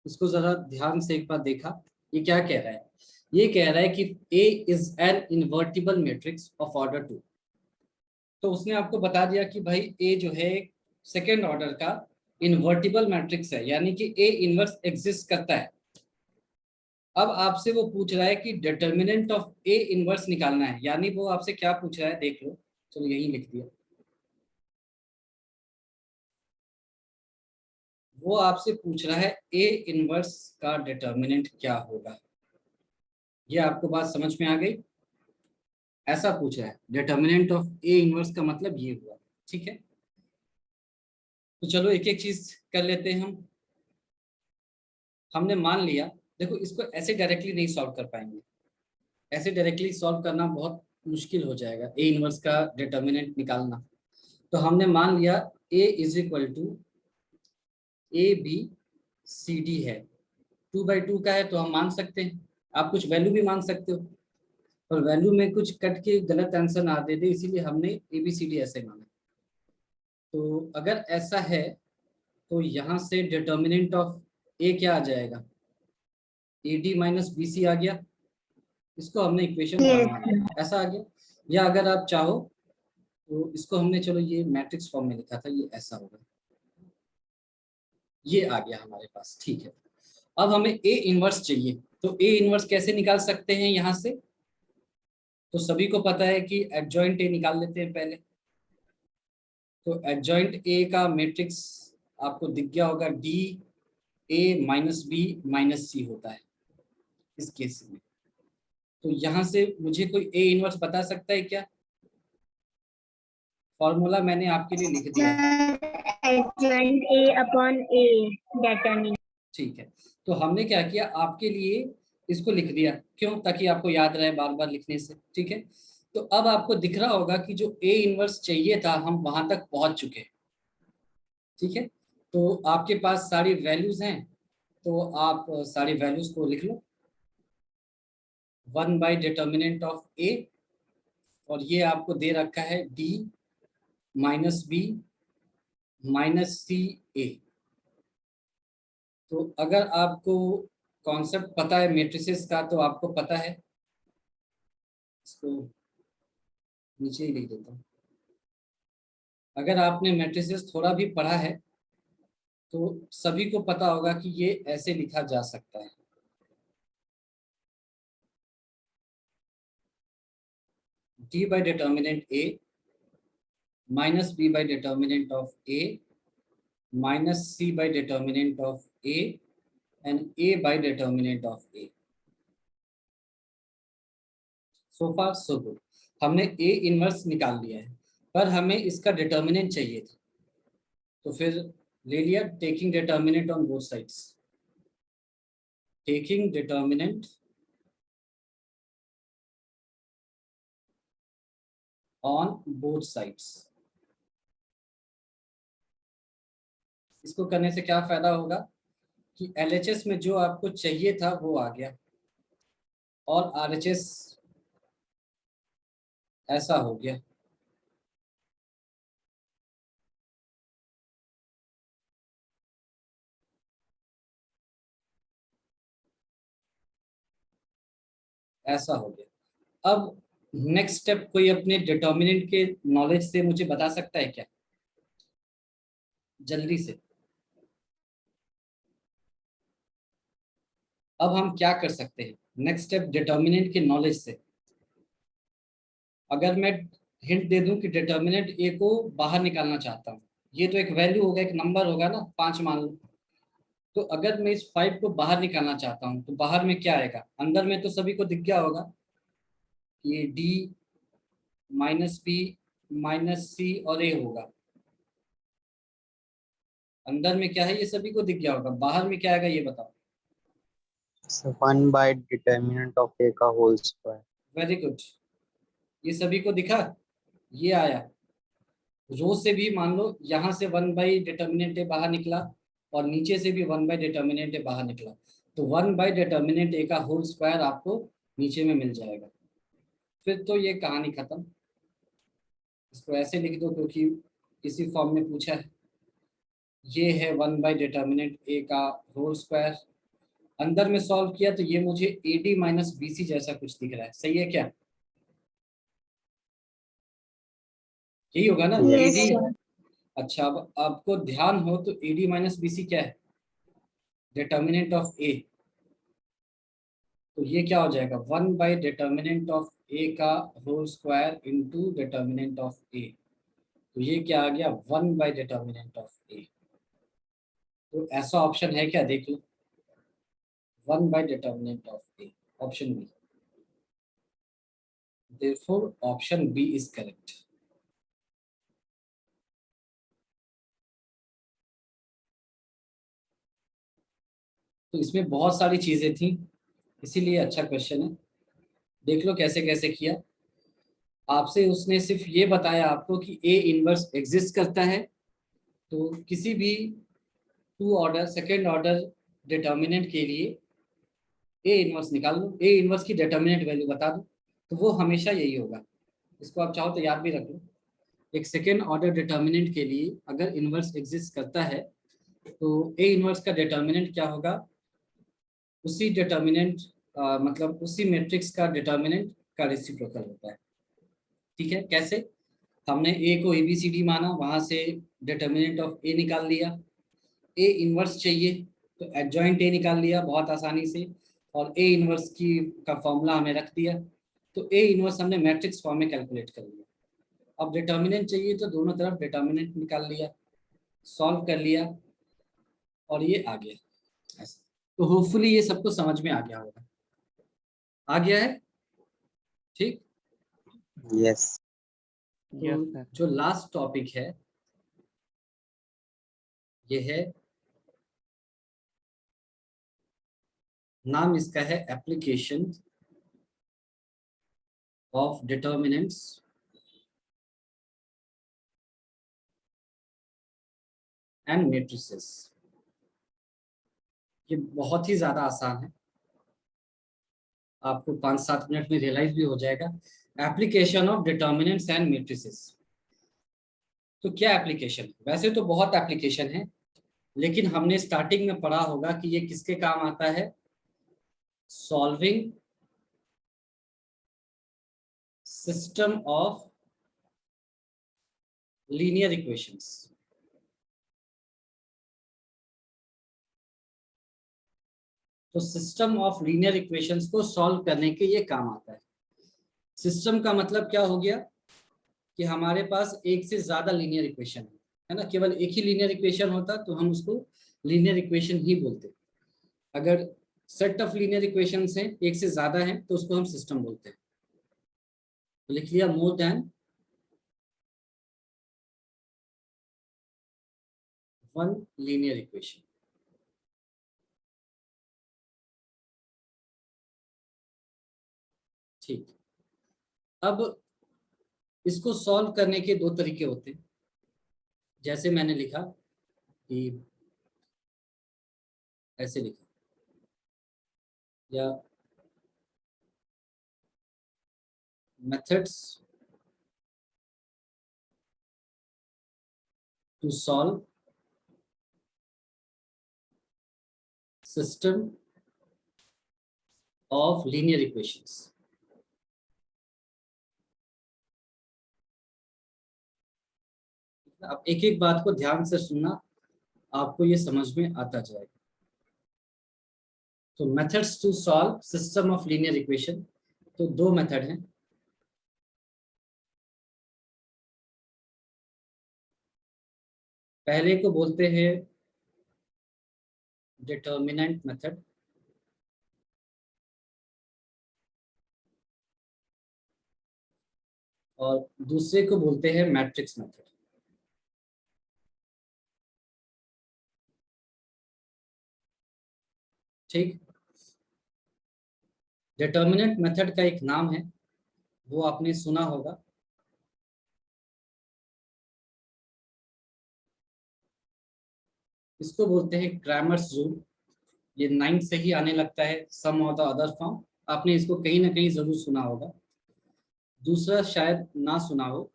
इसको जरा ध्यान से एक बार देखा, ये क्या कह रहा है? ये कह रहा है कि A is an invertible matrix of order 2। तो उसने आपको बता दिया कि भाई ए जो है सेकेंड ऑर्डर का इन्वर्टिबल मैट्रिक्स है, यानी कि ए इनवर्स एग्जिस्ट करता है। अब आपसे वो पूछ रहा है कि डिटर्मिनेंट ऑफ ए इनवर्स निकालना है, यानी वो आपसे क्या पूछ रहा है देख लो। चलो यही लिख दिया। वो आपसे पूछ रहा है ए इनवर्स का डिटर्मिनेंट क्या होगा। ये आपको बात समझ में आ गई? ऐसा पूछ रहा है, डिटर्मिनेंट ऑफ ए इनवर्स का मतलब ये हुआ। ठीक है, तो चलो एक एक चीज कर लेते हैं हम। हमने मान लिया, देखो इसको ऐसे डायरेक्टली नहीं सॉल्व कर पाएंगे, ऐसे डायरेक्टली सॉल्व करना बहुत मुश्किल हो जाएगा ए इनवर्स का डिटर्मिनेंट निकालना। तो हमने मान लिया A is equal to A B C D है, 2/2 का है तो हम मान सकते हैं। आप कुछ वैल्यू भी मान सकते हो, और वैल्यू में कुछ कट के गलत आंसर ना दे दे, इसीलिए हमने ए बी सी डी ऐसे माना। तो अगर ऐसा है तो यहाँ से डिटर्मिनेंट ऑफ ए क्या आ जाएगा? A D minus B C आ गया। इसको हमने इक्वेशन 1 माना, ऐसा आ गया। या अगर आप चाहो तो इसको हमने, चलो ये मैट्रिक्स फॉर्म में लिखा था, ये ऐसा होगा, ये आ गया हमारे पास। ठीक है, अब हमें ए इनवर्स चाहिए। तो ए इनवर्स कैसे निकाल सकते हैं यहाँ से? तो सभी को पता है कि एडजॉइंट ए निकाल लेते हैं पहले। तो एडजॉइंट ए का मैट्रिक्स आपको दिख गया होगा, D A minus B minus C होता है इस केस में। तो यहाँ से मुझे कोई ए इनवर्स बता सकता है क्या? फॉर्मूला मैंने आपके लिए लिख दिया है। Adjoint A upon A determinant. ठीक है, तो हमने क्या किया, आपके लिए इसको लिख दिया, क्यों? ताकि आपको याद रहे बार बार लिखने से। ठीक है, तो अब आपको दिख रहा होगा कि जो ए इनवर्स चाहिए था हम वहां तक पहुंच चुके हैं। ठीक है, तो आपके पास सारी वैल्यूज हैं, तो आप सारी वैल्यूज को लिख लो। 1/डिटर्मिनेंट ऑफ ए, और ये आपको दे रखा है डी माइनस बी माइनस सी ए। तो अगर आपको कॉन्सेप्ट पता है मैट्रिसेस का तो आपको पता है, इसको नीचे ही लिख देता हूँ। अगर आपने मैट्रिसेस थोड़ा भी पढ़ा है तो सभी को पता होगा कि ये ऐसे लिखा जा सकता है। D by determinant A minus B by determinant of A minus C by determinant of A and A by determinant of A. So far so good, हमने ए इनवर्स निकाल लिया है, पर हमें इसका डिटर्मिनेंट चाहिए था। तो फिर ले लिया, taking determinant on both sides. Taking determinant on both sides. इसको करने से क्या फायदा होगा कि एलएचएस में जो आपको चाहिए था वो आ गया, और आरएचएस ऐसा हो गया। ऐसा हो गया। अब नेक्स्ट स्टेप कोई अपने डिटर्मिनेंट के नॉलेज से मुझे बता सकता है क्या, जल्दी से? अब हम क्या कर सकते हैं नेक्स्ट स्टेप डिटर्मिनेंट के नॉलेज से? अगर मैं हिंट दे दूं कि डिटर्मिनेंट ए को बाहर निकालना चाहता हूँ, ये तो एक वैल्यू होगा, एक नंबर होगा ना, 5 मान लो। तो अगर मैं इस 5 को बाहर निकालना चाहता हूँ तो बाहर में क्या आएगा? अंदर में तो सभी को दिख गया होगा, ये डी माइनस बी माइनस सी और ए होगा। अंदर में क्या है ये सभी को दिख गया होगा, बाहर में क्या आएगा ये बताओ। 1/डिटर्मिनेंट ऑफ ए का होल स्क्वायर। वेरी गुड, ये सभी को दिखा, ये आया। रो से भी मान लो यहाँ से 1/डिटर्मिनेंट ए बाहर निकला, और नीचे से भी 1/डिटर्मिनेंट ए बाहर निकला। तो 1/डिटर्मिनेंट ए का होल स्क्वायर आपको नीचे में मिल जाएगा। फिर तो ये कहानी खत्म। इसको ऐसे लिख दो क्योंकि इसी फॉर्म में पूछा है। ये है 1/डिटर्मिनेंट ए का होल स्क्वायर अंदर में सॉल्व किया तो ये मुझे AD माइनस BC जैसा कुछ दिख रहा है, सही है क्या? यही होगा ना Yes, AD। sir. अच्छा, अब आपको ध्यान हो तो AD माइनस BC क्या है? Determinant of A। तो ये क्या हो जाएगा? 1 बाई डिटर्मिनेंट ऑफ A का whole square into determinant of A। तो ये क्या आ गया? 1 बाई डिटर्मिनेंट ऑफ A। तो ऐसा ऑप्शन है क्या, देख लो। 1 by determinant of A, option B. Therefore, option B is correct. तो इसमें बहुत सारी चीजें थी, इसीलिए अच्छा क्वेश्चन है। देख लो कैसे कैसे किया। आपसे उसने सिर्फ ये बताया आपको कि ए इनवर्स एग्जिस्ट करता है, तो किसी भी two order second order determinant के लिए ए इनवर्स निकाल लो, ए इनवर्स की डिटर्मिनेंट वैल्यू बता दो, तो वो हमेशा यही होगा। इसको आप चाहो तो याद भी रख लो। एक सेकेंड ऑर्डर डिटर्मिनेंट के लिए अगर इनवर्स एग्जिस्ट करता है तो ए इनवर्स का डिटर्मिनेंट क्या होगा? उसी डिटर्मिनेंट मतलब उसी मैट्रिक्स का डिटर्मिनेंट का रेसिप्रोकल होता है। ठीक है, कैसे? हमने ए को ABCD माना, वहां से डिटर्मिनेंट ऑफ ए निकाल लिया। ए इनवर्स चाहिए तो एडजॉइंट ए निकाल लिया बहुत आसानी से, और ए इनवर्स की का फॉर्मूला हमें रख दिया, तो ए इनवर्स हमने मैट्रिक्स फॉर्म में कैलकुलेट कर लिया। अब डिटर्मिनेंट चाहिए तो दोनों तरफ डिटर्मिनेंट निकाल लिया, सॉल्व कर लिया, और ये आ गया ऐसा। तो होपफुली ये सबको समझ में आ गया होगा। आ गया है? ठीक। Yes. तो जो लास्ट टॉपिक है ये है, नाम इसका है application of determinants and matrices. ये बहुत ही ज्यादा आसान है, आपको 5-7 मिनट में रियलाइज भी हो जाएगा। Application of determinants and matrices. तो क्या एप्लीकेशन है? वैसे तो बहुत एप्लीकेशन है, लेकिन हमने स्टार्टिंग में पढ़ा होगा कि ये किसके काम आता है? Solving system of linear equations. तो सिस्टम ऑफ लीनियर इक्वेशंस को सॉल्व करने के ये काम आता है। सिस्टम का मतलब क्या हो गया कि हमारे पास एक से ज्यादा लीनियर इक्वेशन है ना। केवल एक ही लीनियर इक्वेशन होता तो हम उसको लीनियर इक्वेशन ही बोलते। अगर सेट ऑफ लीनियर इक्वेशंस हैं, एक से ज्यादा हैं, तो उसको हम सिस्टम बोलते हैं। तो लिख लिया more than one linear equation. ठीक। अब इसको सॉल्व करने के दो तरीके होते हैं। जैसे मैंने लिखा कि ऐसे लिखा, या methods to solve system of linear equations। अब एक एक बात को ध्यान से सुनना, आपको ये समझ में आता जाएगा। तो methods to solve system of linear equation, तो दो मेथड हैं। पहले को बोलते हैं डिटर्मिनेंट मेथड, और दूसरे को बोलते हैं मैट्रिक्स मेथड। ठीक। डिटर्मिनेंट मेथड का एक नाम है, वो आपने सुना होगा, इसको बोलते हैं क्रैमर्स रूल। ये 9th से ही आने लगता है, सम ऑफ द अदर फॉर्म। आपने इसको कहीं ना कहीं जरूर सुना होगा, दूसरा शायद ना सुना हो।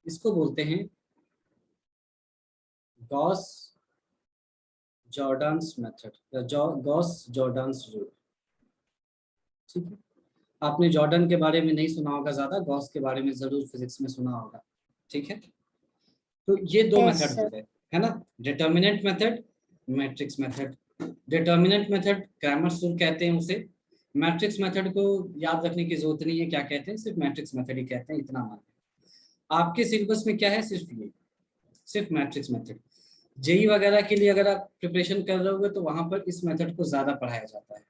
इसको बोलते हैं गॉस जॉर्डान्स मेथड या गॉस जॉर्डान्स रूल। ठीक है, आपने जॉर्डन के बारे में नहीं सुना होगा ज्यादा, गॉस के बारे में जरूर फिजिक्स में सुना होगा। ठीक है, तो ये दो Yes, मेथड हो sir. गए, है ना, determinant method, matrix method. Determinant method Cramer's rule कहते हैं उसे। मैट्रिक्स मेथड को याद रखने की जरूरत नहीं है क्या कहते हैं, सिर्फ मैट्रिक्स मेथड ही कहते हैं, इतना मान। आपके सिलेबस में क्या है, सिर्फ ये, सिर्फ मैट्रिक्स मेथड। जेई वगैरह के लिए अगर आप प्रिपरेशन कर रहे होगे तो वहां पर इस मेथड को ज्यादा पढ़ाया जाता है,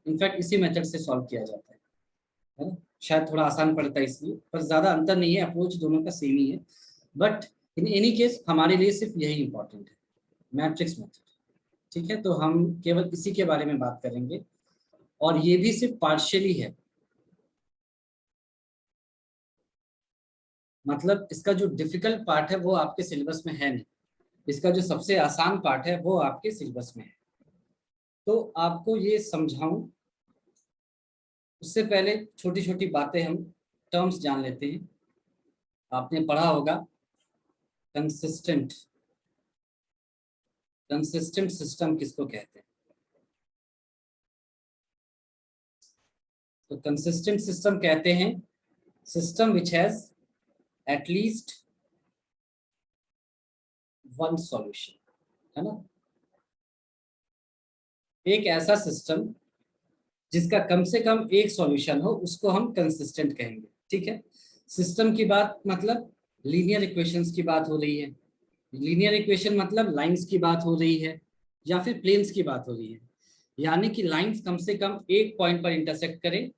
इनफैक्ट इसी मेथड से सॉल्व किया जाता है ना? शायद थोड़ा आसान पड़ता है इसलिए, पर ज्यादा अंतर नहीं है, अप्रोच दोनों का सेम ही है। बट इन एनी केस हमारे लिए सिर्फ यही इंपॉर्टेंट है, मैट्रिक्स मेथड। ठीक है, तो हम केवल इसी के बारे में बात करेंगे, और ये भी सिर्फ पार्शियली है, मतलब इसका जो डिफिकल्ट पार्ट है वो आपके सिलेबस में है नहीं, इसका जो सबसे आसान पार्ट है वो आपके सिलेबस में है। तो आपको ये समझाऊं उससे पहले छोटी छोटी बातें हम टर्म्स जान लेते हैं। आपने पढ़ा होगा कंसिस्टेंट, कंसिस्टेंट सिस्टम किसको कहते हैं? तो कंसिस्टेंट सिस्टम कहते हैं system which has at least one solution, है ना, एक ऐसा सिस्टम जिसका कम से कम एक सॉल्यूशन हो उसको हम कंसिस्टेंट कहेंगे। ठीक है, सिस्टम की बात मतलब लीनियर इक्वेशंस की बात हो रही है, लीनियर इक्वेशन मतलब लाइंस की बात हो रही है या फिर प्लेन्स की बात हो रही है, यानी कि लाइंस कम से कम एक पॉइंट पर इंटरसेक्ट करें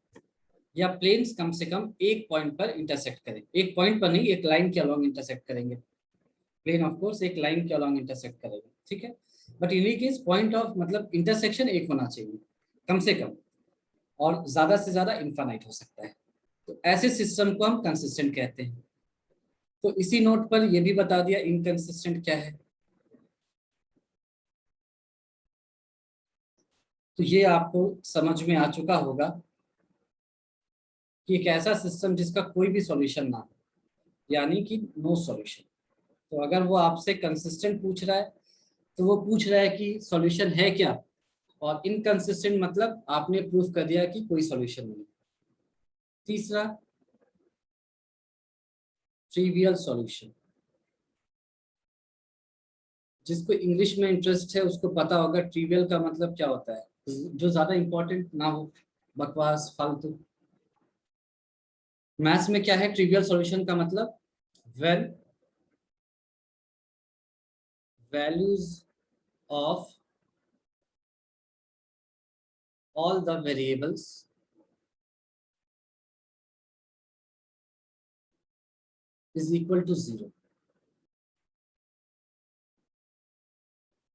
या प्लेन्स कम से कम एक पॉइंट पर इंटरसेक्ट करें, एक पॉइंट पर नहीं, एक लाइन के अलोंग इंटरसेक्ट करेंगे। प्लेन ऑफ कोर्स एक लाइन के अलोंग इंटरसेक्ट करेगा। ठीक है, but in case point of मतलब इंटरसेक्शन एक होना चाहिए कम से कम, और ज्यादा से ज्यादा इनफाइनाइट हो सकता है। तो ऐसे सिस्टम को हम कंसिस्टेंट कहते हैं। तो इसी नोट पर यह भी बता दिया इनकंसिस्टेंट क्या है। तो ये आपको समझ में आ चुका होगा कि एक ऐसा सिस्टम जिसका कोई भी सॉल्यूशन ना हो, यानी कि नो सॉल्यूशन। तो अगर वो आपसे कंसिस्टेंट पूछ रहा है तो वो पूछ रहा है कि सॉल्यूशन है क्या, और इनकंसिस्टेंट मतलब आपने प्रूफ कर दिया कि कोई सॉल्यूशन नहीं। तीसरा, ट्रिवियल सॉल्यूशन। जिसको इंग्लिश में इंटरेस्ट है उसको पता होगा ट्रिवियल का मतलब क्या होता है, जो ज्यादा इंपॉर्टेंट ना हो, बकवास फालतू। मैथ्स में क्या है ट्रिवियल सॉल्यूशन का मतलब, when values of all the variables is equal to 0,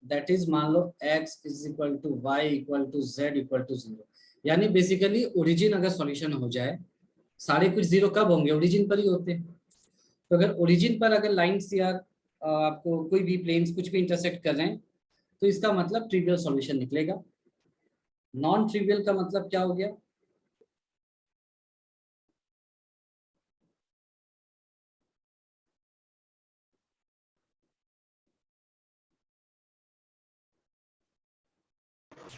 that is मान लो x is equal to y equal to z equal to 0, यानी बेसिकली ओरिजिन अगर सॉल्यूशन हो जाए, सारे कुछ जीरो कब होंगे, ओरिजिन पर ही होते हैं। तो अगर ओरिजिन पर अगर लाइंस या आपको कोई भी प्लेन्स कुछ भी इंटरसेक्ट कर रहे हैं तो इसका मतलब ट्रिवियल सॉल्यूशन निकलेगा। नॉन ट्रिवियल का मतलब क्या हो गया,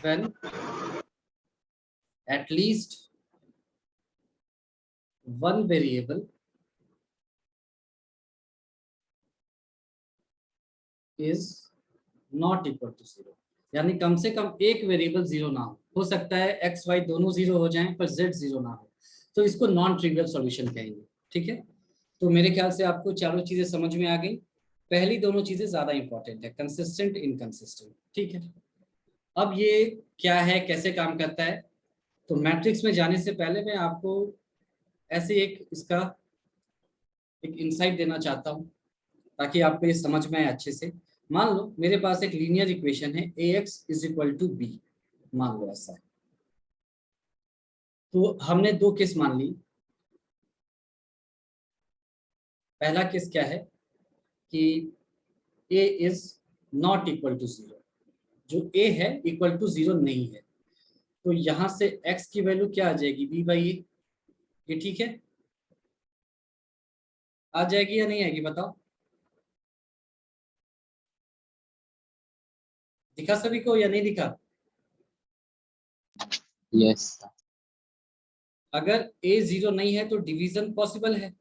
when at least one variable is not equal to 0, यानी कम से कम एक वेरिएबल जीरो ना हो सकता है एक्स वाई दोनों जीरो हो जाएं पर जेड जीरो ना हो, तो इसको नॉन ट्रिवियल सॉल्यूशन कहेंगे। ठीक है, तो मेरे ख्याल से आपको चारों चीजें समझ में आ गई। पहली दोनों चीजें ज्यादा इंपॉर्टेंट है, कंसिस्टेंट इनकंसिस्टेंट। ठीक है, अब ये क्या है, कैसे काम करता है, तो मैट्रिक्स में जाने से पहले मैं आपको ऐसे एक इसका एक इंसाइट देना चाहता हूँ ताकि आपको ये समझ में आए अच्छे से। मान लो मेरे पास एक लीनियर इक्वेशन है ax is equal to B, मान लो ऐसा है। तो हमने दो केस मान ली। पहला केस क्या है कि a is not equal to 0, जो a है इक्वल टू 0 नहीं है, तो यहां से x की वैल्यू क्या आ जाएगी, b बाई ए। ये ठीक है, आ जाएगी या नहीं आएगी बताओ। दिखा सभी को या नहीं दिखा? Yes, sir. अगर a 0 नहीं है तो डिवीजन पॉसिबल है,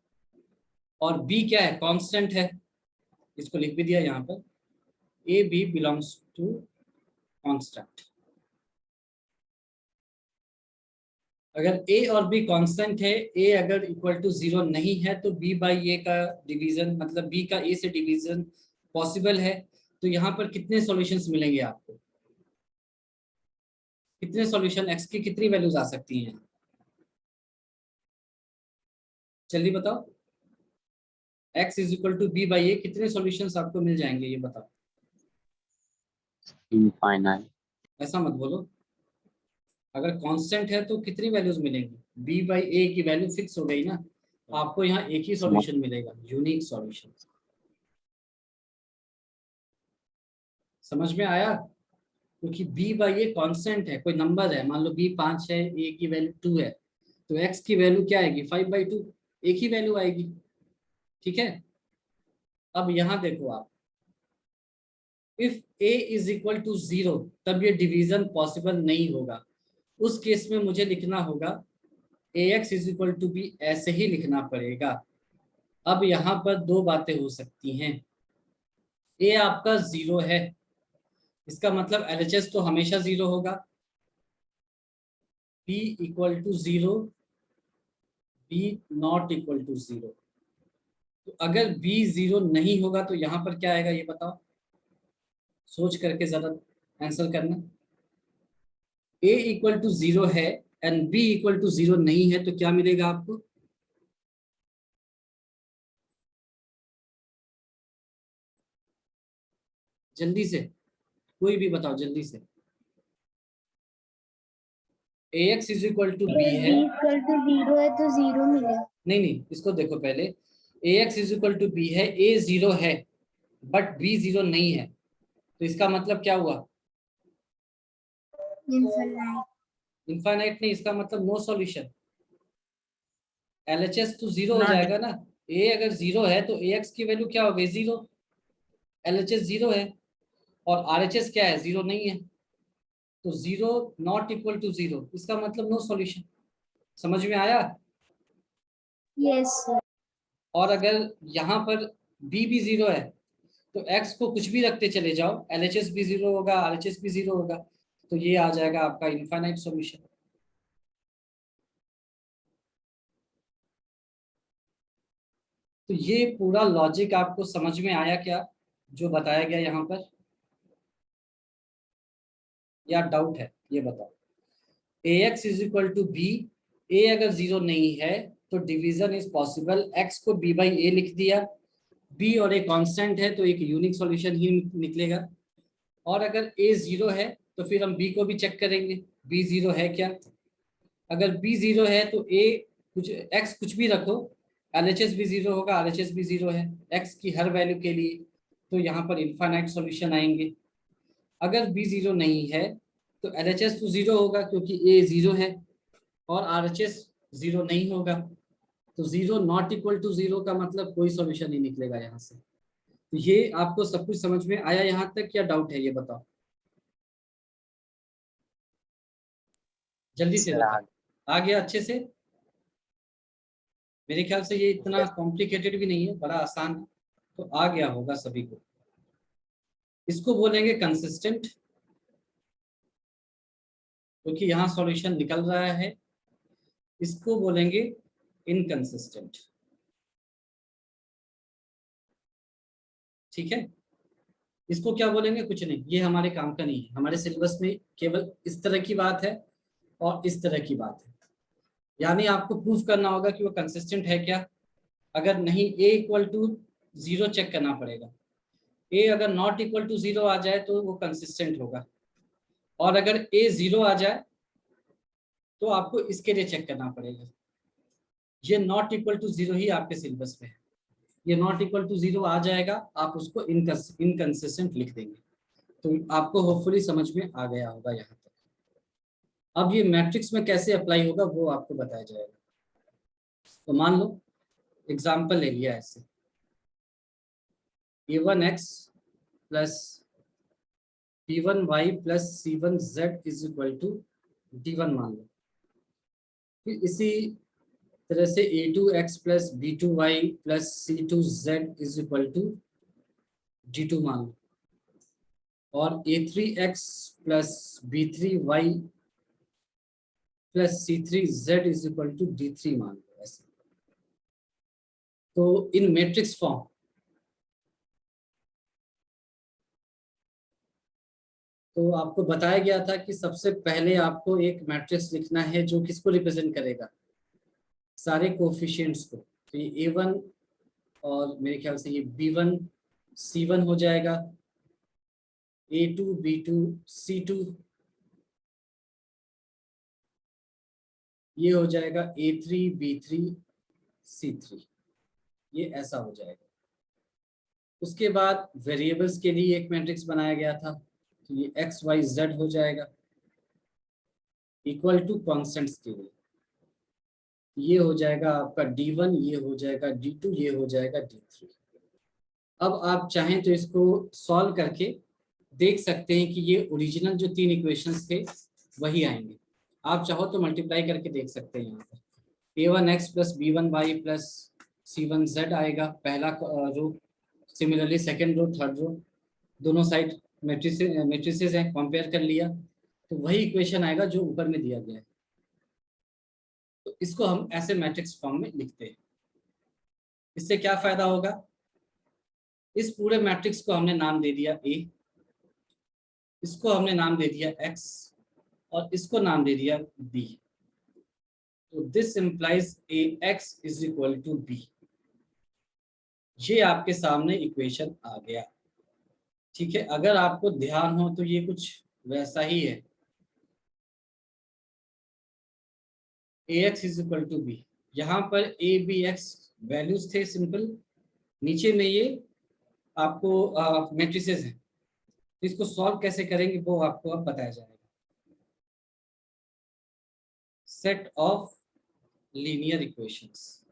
और b क्या है, कांस्टेंट है। इसको लिख भी दिया यहाँ पर, a b belongs to constant. अगर a और b कांस्टेंट है, a अगर इक्वल टू 0 नहीं है तो b बाई a का डिवीजन, मतलब b का a से डिवीजन पॉसिबल है। तो यहाँ पर कितने सॉल्यूशंस मिलेंगे आपको? कितने सॉल्यूशन, x की कितनी वैल्यूज आ सकती हैं? जल्दी बताओ। x is equal to B by A, कितने सॉल्यूशंस आपको मिल जाएंगे ये बताओ। Infinite. ऐसा मत बोलो, अगर कांस्टेंट है तो कितनी वैल्यूज मिलेंगी? b बाई ए की वैल्यू फिक्स हो गई ना, आपको यहाँ एक ही सॉल्यूशन मिलेगा, यूनिक सॉल्यूशन। समझ में आया? क्योंकि b बाई ए कांस्टेंट है, कोई नंबर है, मान लो b 5 है, a की वैल्यू 2 है, तो x की वैल्यू क्या आएगी? 5/2, एक ही वैल्यू आएगी। ठीक है, अब यहाँ देखो आप, if a is equal to 0 तब ये डिवीजन पॉसिबल नहीं होगा। उस केस में मुझे लिखना होगा ax is equal to B, ऐसे ही लिखना पड़ेगा। अब यहाँ पर दो बातें हो सकती हैं, a आपका 0 है, इसका मतलब LHS तो हमेशा 0 होगा, b equal to 0, b not equal to 0। तो अगर b 0 नहीं होगा तो यहाँ पर क्या आएगा ये बताओ, सोच करके जरा आंसर करना। a इक्वल टू 0 है एंड b इक्वल टू 0 नहीं है, तो क्या मिलेगा आपको? जल्दी से कोई भी बताओ, जल्दी से। ax is equal to b है, इक्वल टू 0 है तो 0 मिलेगा। नहीं, इसको देखो पहले, ax is equal to b है, a 0 है बट b 0 नहीं है, तो इसका मतलब क्या हुआ? इनफाइनाइट। इनफाइनाइट नहीं, इसका मतलब नो सॉल्यूशन। LHS तो 0 हो जाएगा ना, a अगर 0 है तो ax की वैल्यू क्या हो गई? 0। LHS 0 है और RHS क्या है? 0 नहीं है, तो 0 नॉट इक्वल टू 0, इसका मतलब नो सॉल्यूशन। समझ में आया? Yes sir. और अगर यहाँ पर b भी 0 है तो x को कुछ भी रखते चले जाओ, LHS भी 0 होगा, RHS भी 0 होगा, तो ये आ जाएगा आपका इनफाइनाइट सॉल्यूशन। तो ये पूरा लॉजिक आपको समझ में आया क्या, जो बताया गया यहाँ पर, या डाउट है ये बताओ। ax is equal to B, a अगर 0 नहीं है तो डिवीजन इज पॉसिबल, x को b बाई ए लिख दिया, b और a कांस्टेंट है तो एक यूनिक सॉल्यूशन ही निकलेगा। और अगर a 0 है तो फिर हम b को भी चेक करेंगे, b 0 है क्या? अगर b 0 है तो a कुछ, x कुछ भी रखो, LHS भी 0 होगा, RHS भी 0 है x की हर वैल्यू के लिए, तो यहाँ पर इनफाइनाइट सॉल्यूशन आएंगे। अगर b 0 नहीं है तो LHS तो 0 होगा क्योंकि a 0 है, और RHS 0 नहीं होगा, तो 0 नॉट इक्वल टू 0 का मतलब कोई सॉल्यूशन नहीं निकलेगा यहाँ से। तो ये आपको सब कुछ समझ में आया यहाँ तक, क्या डाउट है ये बताओ, जल्दी से Sir, बताओ। आ गया अच्छे से? मेरे ख्याल से ये इतना yes. कॉम्प्लिकेटेड भी नहीं है, बड़ा आसान है, तो आ गया होगा सभी को। इसको बोलेंगे कंसिस्टेंट, क्योंकि यहाँ सॉल्यूशन निकल रहा है। इसको बोलेंगे इनकंसिस्टेंट। ठीक है, इसको क्या बोलेंगे? कुछ नहीं, ये हमारे काम का नहीं है, हमारे सिलेबस में केवल इस तरह की बात है और इस तरह की बात है, यानी आपको प्रूफ करना होगा कि वो कंसिस्टेंट है क्या। अगर नहीं, a इक्वल टू 0 चेक करना पड़ेगा, a अगर नॉट इक्वल टू 0 आ जाए तो वो कंसिस्टेंट होगा, और अगर a 0 आ जाए तो आपको इसके लिए चेक करना पड़ेगा। ये नॉट इक्वल टू 0 ही आपके सिलेबस में है, ये नॉट इक्वल टू 0 आ जाएगा, आप उसको इनकंसिस्टेंट लिख देंगे। तो आपको होपफुली समझ में आ गया होगा यहाँ तक। अब ये मैट्रिक्स में कैसे अप्लाई होगा वो आपको बताया जाएगा। तो मान लो एग्जाम्पल ले लिया ऐसे, a1x plus P1y plus C1z is equal to D1 मान लो। फिर इसी तरह से A2x plus B2y plus C2z is equal to D2 मान लो, और A3x plus B3y plus C3z is equal to D3 मान लो। ऐसे तो इन मैट्रिक्स फॉर्म तो आपको बताया गया था कि सबसे पहले आपको एक मैट्रिक्स लिखना है जो किसको रिप्रेजेंट करेगा, सारे कोफिशिएंट्स को। तो ये A1 और मेरे ख्याल से ये B1 C1 हो जाएगा, A2 B2 C2, ये हो जाएगा A3 B3 C3, ये ऐसा हो जाएगा। उसके बाद वेरिएबल्स के लिए एक मैट्रिक्स बनाया गया था, तो ये X Y Z हो जाएगा, इक्वल टू कॉन्स्टेंट्स के लिए ये हो जाएगा आपका D1, ये हो जाएगा D2, ये हो जाएगा D3। अब आप चाहें तो इसको सॉल्व करके देख सकते हैं कि ये ओरिजिनल जो 3 इक्वेशंस थे वही आएंगे। आप चाहो तो मल्टीप्लाई करके देख सकते हैं। यहाँ पर A1x plus B1y plus C1z आएगा पहला row, similarly second row, third row, दोनों साइड मैट्रिसेस हैं, कंपेयर कर लिया तो वही इक्वेशन आएगा जो ऊपर में दिया गया है। तो इसको हम ऐसे मैट्रिक्स फॉर्म में लिखते हैं। इससे क्या फायदा होगा, इस पूरे मैट्रिक्स को हमने नाम दे दिया A, इसको हमने नाम दे दिया X और इसको नाम दे दिया B। तो this implies AX is equal to B। ये आपके सामने इक्वेशन आ गया। ठीक है, अगर आपको ध्यान हो तो ये कुछ वैसा ही है, AX is equal to B। यहाँ पर A B X वैल्यूज थे सिंपल, नीचे में ये आपको मैट्रिसेस हैं। इसको सॉल्व कैसे करेंगे वो आपको अब बताया जाएगा। सेट ऑफ लीनियर इक्वेशंस,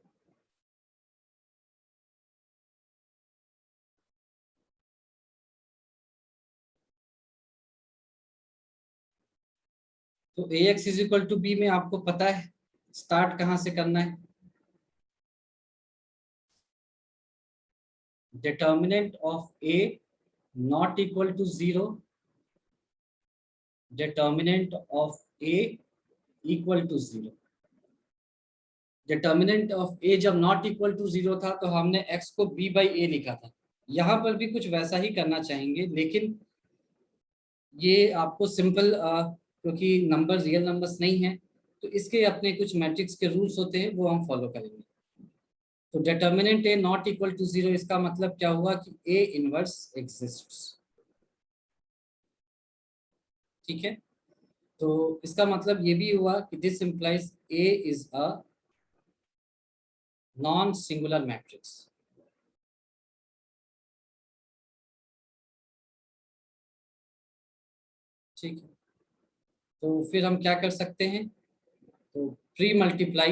तो AX is equal to B में आपको पता है स्टार्ट कहां से करना है। Determinant of A not equal to 0, determinant of A equal to 0। Determinant of A जब नॉट इक्वल टू 0 था तो हमने X को B बाई A लिखा था। यहाँ पर भी कुछ वैसा ही करना चाहेंगे, लेकिन ये आपको सिंपल क्योंकि नंबर रियल नंबर्स नहीं है तो इसके अपने कुछ मैट्रिक्स के रूल्स होते हैं, वो हम फॉलो करेंगे। तो determinant A not equal to 0, इसका मतलब क्या हुआ कि A इनवर्स एग्जिस्ट्स। ठीक है, तो इसका मतलब ये भी हुआ कि this implies A is a non singular matrix. ठीक है, तो फिर हम क्या कर सकते हैं, तो pre multiply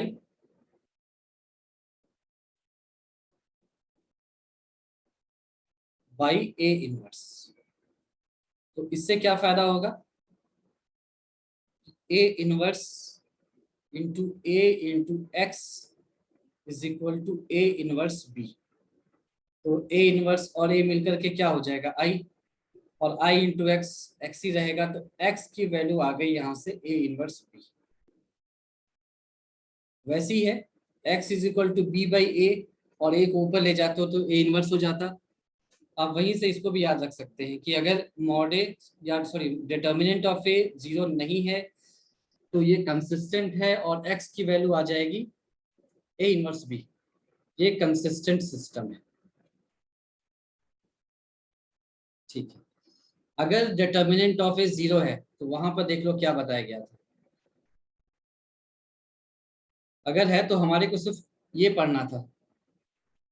by A inverse. तो इससे क्या फायदा होगा, A inverse into A into X is equal to A inverse B। तो A इनवर्स और A मिलकर के क्या हो जाएगा I, और I इंटू X X ही रहेगा, तो X की वैल्यू आ गई यहाँ से A इनवर्स B। वैसी है X is equal to B by A, और A को ऊपर ले जाते हो तो A इनवर्स हो जाता। आप वहीं से इसको भी याद रख सकते हैं कि अगर मॉड ए या सॉरी डिटर्मिनेंट ऑफ A 0 नहीं है तो ये कंसिस्टेंट है और X की वैल्यू आ जाएगी A इनवर्स B। ये कंसिस्टेंट सिस्टम है। ठीक है, अगर डिटर्मिनेंट ऑफ A 0 है तो वहां पर देख लो क्या बताया गया था। अगर है तो हमारे को सिर्फ ये पढ़ना था,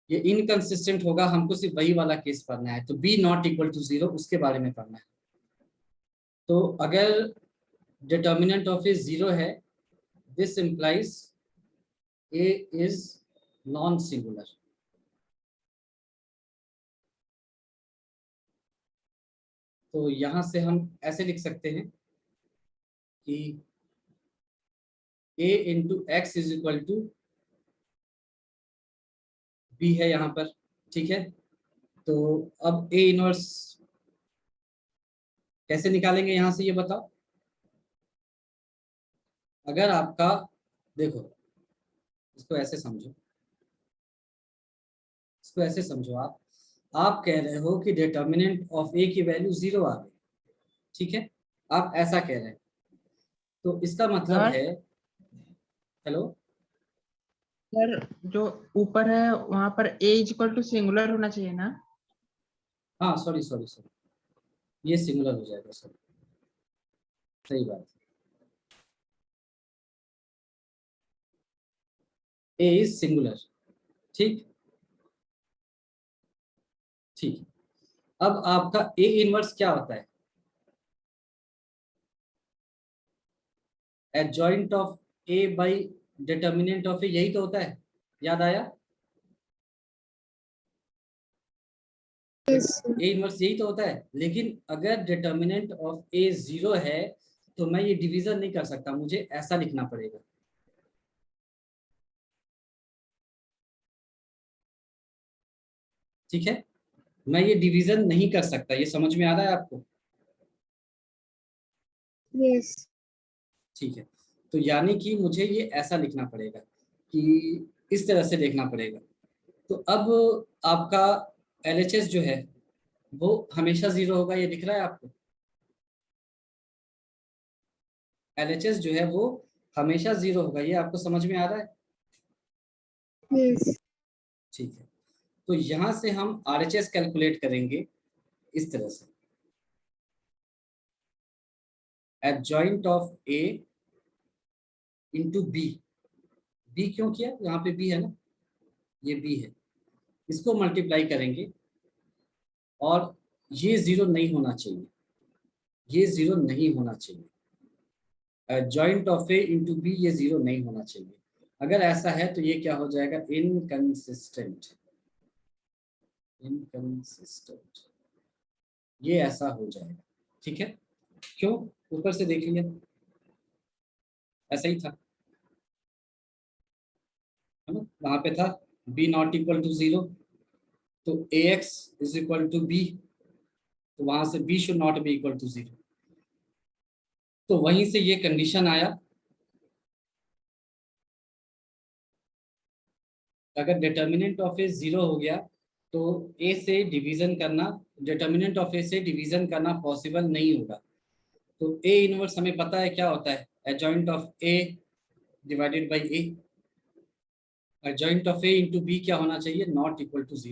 ये इनकंसिस्टेंट होगा, हमको सिर्फ वही वाला केस पढ़ना है। तो B नॉट इक्वल टू 0 उसके बारे में पढ़ना है। तो अगर डिटर्मिनेंट ऑफ A 0 है, this implies A is non singular. तो यहाँ से हम ऐसे लिख सकते हैं कि a into X is equal to B है यहाँ पर, ठीक है। तो अब a इनवर्स कैसे निकालेंगे यहाँ से, ये बताओ। अगर आपका, देखो इसको ऐसे समझो, इसको ऐसे समझो, आप कह रहे हो कि डिटर्मिनेंट ऑफ ए की वैल्यू 0 आ गई, ठीक है, आप ऐसा कह रहे हैं। तो इसका मतलब सर है, हेलो, सर जो ऊपर है वहां पर a इक्वल टू सिंगुलर होना चाहिए ना? हाँ सॉरी सॉरी सॉरी, ये सिंगुलर हो जाएगा सर, सही बात है। ए इज सिंगुलर, ठीक ठीक। अब आपका ए इनवर्स क्या होता है? Adjoint of A by determinant of A, यही तो होता है, याद आया? Yes, sir. ए इनवर्स यही तो होता है। लेकिन अगर डिटर्मिनेंट ऑफ ए 0 है तो मैं ये डिवीजन नहीं कर सकता, मुझे ऐसा लिखना पड़ेगा। ठीक है, मैं ये डिवीजन नहीं कर सकता, ये समझ में आ रहा है आपको? Yes. ठीक है, तो यानी कि मुझे ये ऐसा लिखना पड़ेगा कि इस तरह से देखना पड़ेगा। तो अब आपका LHS जो है वो हमेशा 0 होगा, ये दिख रहा है आपको? LHS जो है वो हमेशा 0 होगा, ये आपको समझ में आ रहा है? Yes. ठीक है, तो यहां से हम RHS कैलकुलेट करेंगे इस तरह से, adjoint of A into B. B क्यों किया, यहाँ पे बी है ना, ये बी है, इसको मल्टीप्लाई करेंगे और ये 0 नहीं होना चाहिए, ये 0 नहीं होना चाहिए। Joint of A into B, ये 0 नहीं होना चाहिए। अगर ऐसा है तो ये क्या हो जाएगा, इनकंसिस्टेंट, इनकंसिस्टेंट, ये ऐसा हो जाएगा। ठीक है, क्यों? ऊपर से देख लिया, ऐसा ही था, है ना, वहां पे था बी नॉट इक्वल टू 0, तो A X is equal to B, तो वहां से B should not be equal to 0, तो वहीं से ये कंडीशन आया। अगर डिटर्मिनेंट ऑफ ए 0 हो गया तो ए से डिवीजन करना, डिटर्मिनेंट ऑफ ए से डिवीजन करना पॉसिबल नहीं होगा। तो ए इनवर्स हमें पता है क्या होता है, adjoint of A divided by A. Adjoint of A into B क्या होना चाहिए, नॉट इक्वल टू 0।